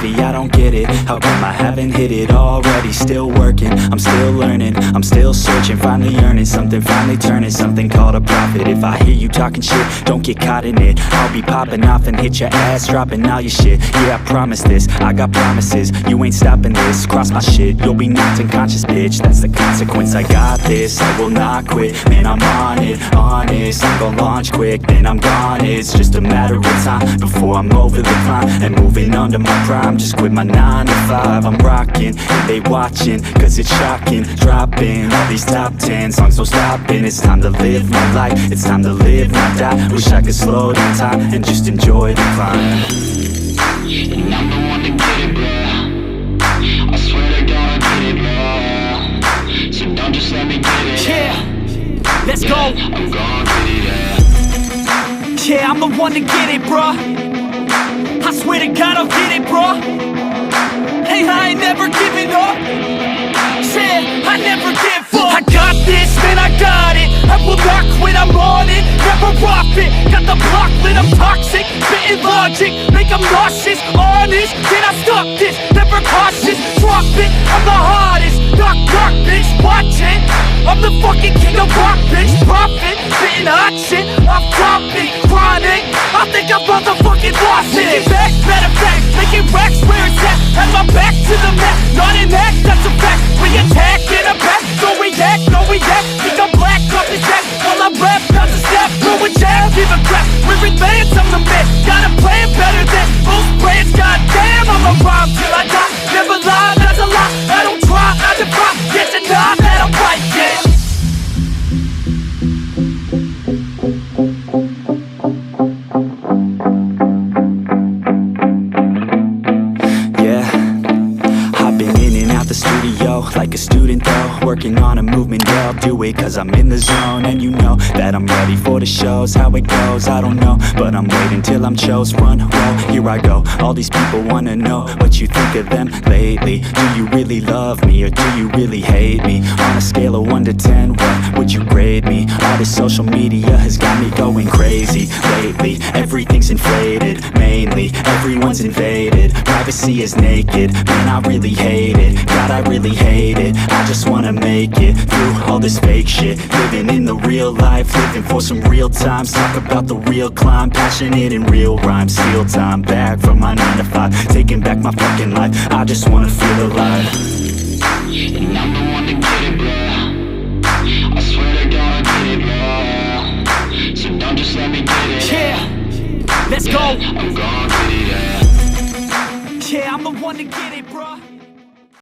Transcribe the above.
steady, I don't get it. How come I haven't hit it already? Still working, I'm still learning, I'm still searching, finally earning something, finally turning something called a profit. If I hear you talking shit, don't get caught in it. I'll be popping off and hit your ass, dropping all your shit. Yeah, I promise this, I got promises. You ain't stopping this, cross my shit, you'll be knocked unconscious, bitch. That's the consequence, I got this, I will not quit. Man, I'm on it, honest, I'm gon' launch quick, then I'm gone. It's just a matter of time before I'm over the climb and moving under my prime. Just quit my 9 to 5, I'm rocking, and they watching, cause it's shocking. Dropping all these top 10 songs, no stopping. It's time to live my life, it's time to live, not die. Wish I could slow down time and just enjoy the climb. And I'm the one to get it, bro. I swear to God I get it, bro. So don't just let me get it. Yeah, let's go. I'm gon' get it, yeah. Yeah, I'm the one to get it, bro. I swear to God I'll get it, bro. Hey, I ain't never giving up. Yeah, I never give up. I got this, man, I got it. I will not quit, I'm on it. Never off it. Got the block lit, I'm toxic. Spitting logic, make them nauseous. Honest, can I stop this? Never cautious, drop it. I'm the hardest. Knock, knock, bitch, watch it. I'm the fucking king of rock, bitch. Profit, spitting hot shit. Off topic, chronic. I think I'm motherfucking lost it. Making back, matter of fact, making racks where it's at. Have my back to the mat, not an act, that's a fact. We attack in a back, no react, no react. Think I'm black, off his back. While I rap, not to step, throwing jab, give a crap. We're advanced, I'm the man. Got a plan better than most brands. Goddamn, I'ma rhyme till I die. Never lie, that's a lie. I don't try, I defy. Get to know that I'm right, yeah. Like a student though, working on a movement, yeah, I'll do it cause I'm in the zone. And you know that I'm ready for the shows. How it goes, I don't know, but I'm waiting till I'm chose. Run, roll, here I go. All these people wanna know what you think of them lately. Do you really love me or do you really hate me? On a scale of 1 to 10, what would you grade me? All this social media has got me going crazy lately. Everything's inflated, mainly everyone's invaded. Privacy is naked, man, I really hate it. God, I really hate it. I just wanna make it through all this fake shit. Living in the real life, living for some real times. Talk about the real climb, passionate in real rhymes. Steal time back from my 9 to 5, taking back my fucking life. I just wanna feel alive. And I'm the one to get it, bro. I swear to God I get it, bro. So don't just let me get it. Yeah, let's go. I'm gon' get it, yeah. Yeah, I'm the one to get it, bro.